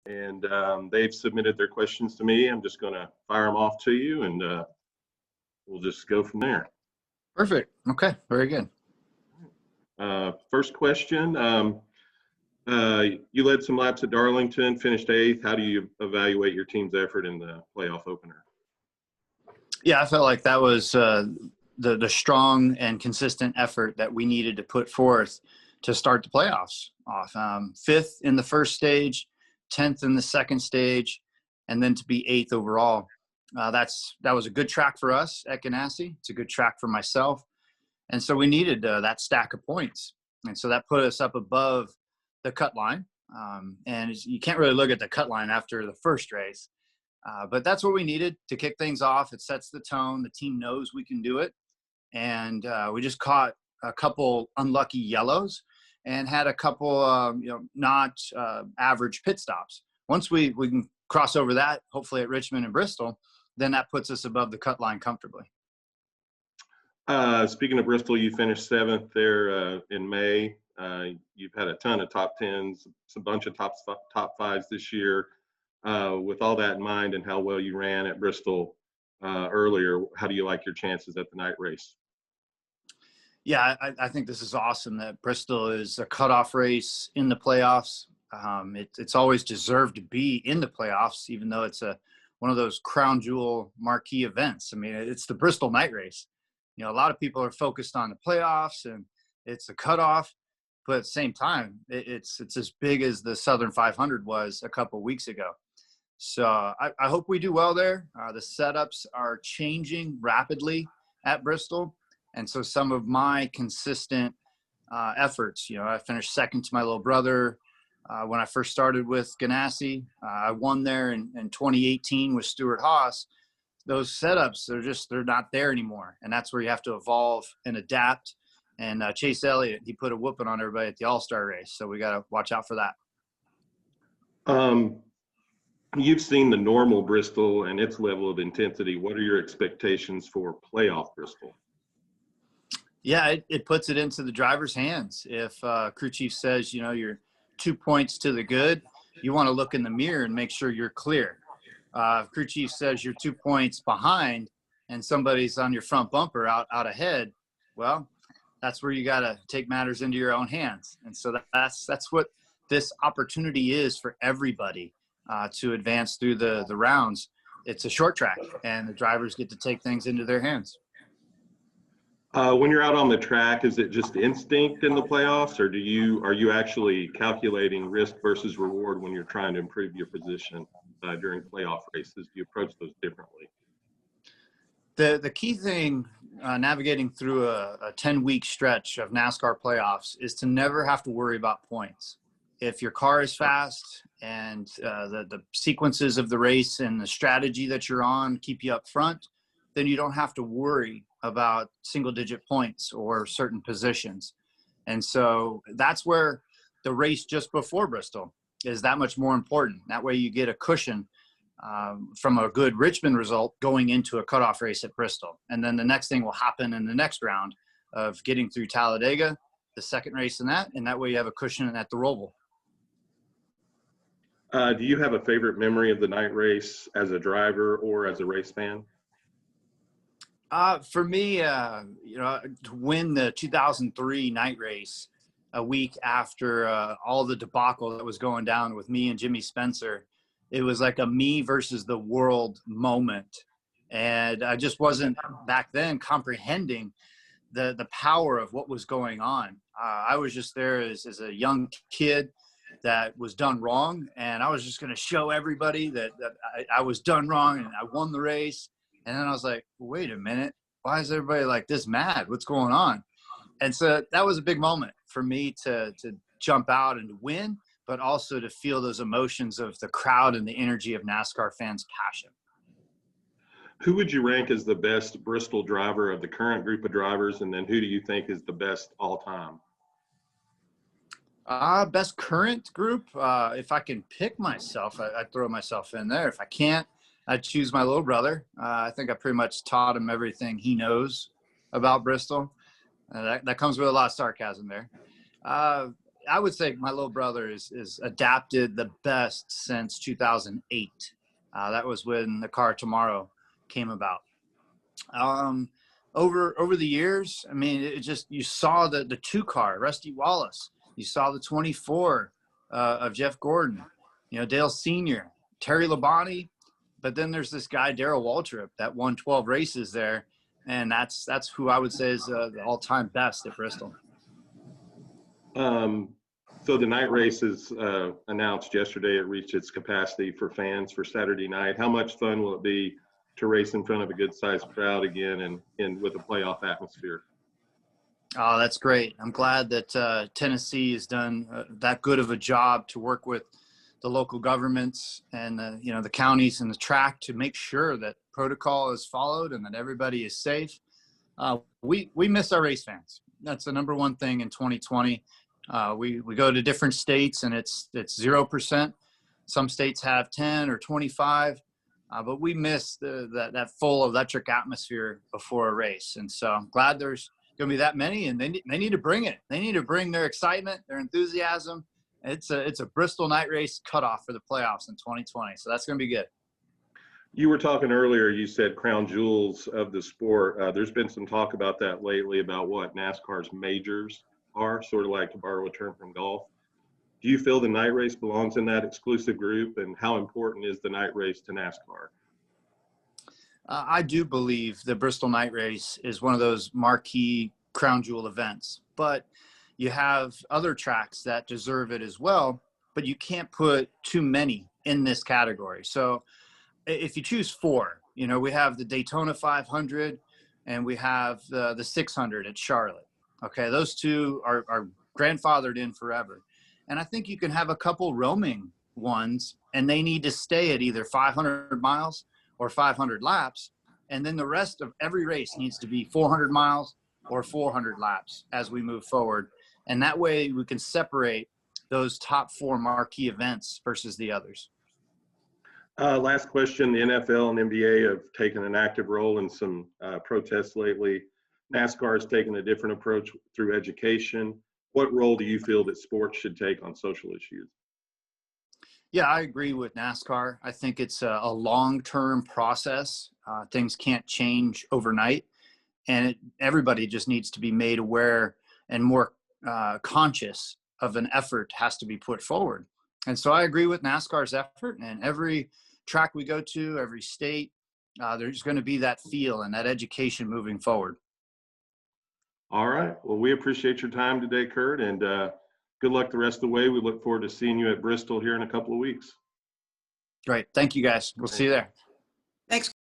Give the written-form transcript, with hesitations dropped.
and they've submitted their questions to me. I'm just going to fire them off to you, and we'll just go from there. Perfect. Okay, very good. First question. You led some laps at Darlington, finished 8th. How do you evaluate your team's effort in the playoff opener? Yeah, I felt like that was the strong and consistent effort that we needed to put forth to start the playoffs off. 5th in the first stage, 10th in the second stage, and then to be 8th overall. That was a good track for us at Ganassi. It's a good track for myself. And so we needed that stack of points. And so that put us up above the cut line. And you can't really look at the cut line after the first race. But that's what we needed to kick things off. It sets the tone. The team knows we can do it. And we just caught a couple unlucky yellows and had a couple, not average pit stops. Once we can cross over that, hopefully at Richmond and Bristol, then that puts us above the cut line comfortably. Speaking of Bristol, you finished 7th there in May. You've had a ton of top 10s, a bunch of top 5s this year. With all that in mind and how well you ran at Bristol earlier, how do you like your chances at the night race? Yeah, I think this is awesome that Bristol is a cutoff race in the playoffs. It's always deserved to be in the playoffs, even though it's one of those crown jewel marquee events. I mean, it's the Bristol night race. You know, a lot of people are focused on the playoffs and it's a cutoff, but at the same time, it's as big as the Southern 500 was a couple weeks ago. So I hope we do well there. The setups are changing rapidly at Bristol. And so some of my consistent efforts, I finished 2nd to my little brother when I first started with Ganassi. I won there in 2018 with Stuart Haas. Those setups, they're not there anymore. And that's where you have to evolve and adapt. And Chase Elliott, he put a whooping on everybody at the All-Star race. So we got to watch out for that. You've seen the normal Bristol and its level of intensity. What are your expectations for playoff Bristol? Yeah, it puts it into the driver's hands. If crew chief says, you're 2 points to the good, you want to look in the mirror and make sure you're clear. If crew chief says you're 2 points behind and somebody's on your front bumper out ahead, well, that's where you got to take matters into your own hands. And so that's what this opportunity is for everybody to advance through the rounds. It's a short track, and the drivers get to take things into their hands. When you're out on the track, is it just instinct in the playoffs, or are you actually calculating risk versus reward when you're trying to improve your position during playoff races? Do you approach those differently? The key thing navigating through a 10-week stretch of NASCAR playoffs is to never have to worry about points. If your car is fast and the sequences of the race and the strategy that you're on keep you up front, then you don't have to worry about single-digit points or certain positions. And so that's where the race just before Bristol is that much more important. That way you get a cushion from a good Richmond result going into a cutoff race at Bristol. And then the next thing will happen in the next round of getting through Talladega, the second race in that, and that way you have a cushion at the Roval. Do you have a favorite memory of the night race as a driver or as a race fan? For me, to win the 2003 night race a week after all the debacle that was going down with me and Jimmy Spencer, it was like a me versus the world moment. And I just wasn't back then comprehending the power of what was going on. I was just there as a young kid that was done wrong. And I was just going to show everybody that I was done wrong and I won the race. And then I was like, wait a minute, why is everybody like this mad? What's going on? And so that was a big moment for me to jump out and to win, but also to feel those emotions of the crowd and the energy of NASCAR fans' passion. Who would you rank as the best Bristol driver of the current group of drivers? And then who do you think is the best all time? Best current group. If I can pick myself, I'd throw myself in there. If I can't, I'd choose my little brother. I think I pretty much taught him everything he knows about Bristol. That comes with a lot of sarcasm there. I would say my little brother is adapted the best since 2008. That was when the Car Tomorrow came about. Over the years, I mean, it just, you saw the 2-car, Rusty Wallace. You saw the 24 of Jeff Gordon, Dale Sr., Terry Labonte. But then there's this guy, Darrell Waltrip, that won 12 races there. And that's who I would say is the all-time best at Bristol. So the night race is announced yesterday. It reached its capacity for fans for Saturday night. How much fun will it be to race in front of a good-sized crowd again and with a playoff atmosphere? Oh, that's great. I'm glad that Tennessee has done that good of a job to work with the local governments and the counties and the track to make sure that protocol is followed and that everybody is safe. We miss our race fans. That's the number one thing in 2020. We go to different states and it's 0%. Some states have 10 or 25, but we miss that full electric atmosphere before a race. And so I'm glad there's going to be that many, and they need to bring it. They need to bring their excitement, their enthusiasm. It's a Bristol night race cutoff for the playoffs in 2020. So that's going to be good. You were talking earlier, you said crown jewels of the sport. There's been some talk about that lately, about what NASCAR's majors are, sort of like, to borrow a term from golf. Do you feel the night race belongs in that exclusive group, and how important is the night race to NASCAR? I do believe the Bristol night race is one of those marquee crown jewel events, but you have other tracks that deserve it as well, but you can't put too many in this category. So if you choose 4, we have the Daytona 500 and we have the 600 at Charlotte. Okay, those 2 are grandfathered in forever. And I think you can have a couple roaming ones, and they need to stay at either 500 miles or 500 laps. And then the rest of every race needs to be 400 miles or 400 laps as we move forward. And that way we can separate those top 4 marquee events versus the others. Last question. The NFL and NBA have taken an active role in some protests lately. NASCAR has taken a different approach through education. What role do you feel that sports should take on social issues? Yeah, I agree with NASCAR. I think it's a long-term process. Things can't change overnight, and everybody just needs to be made aware and more conscious of an effort has to be put forward. And so I agree with NASCAR's effort, and every track we go to, every state, there's going to be that feel and that education moving forward. All right. Well, we appreciate your time today, Kurt, and good luck the rest of the way. We look forward to seeing you at Bristol here in a couple of weeks. Great. Thank you, guys. We'll see you there. Thanks.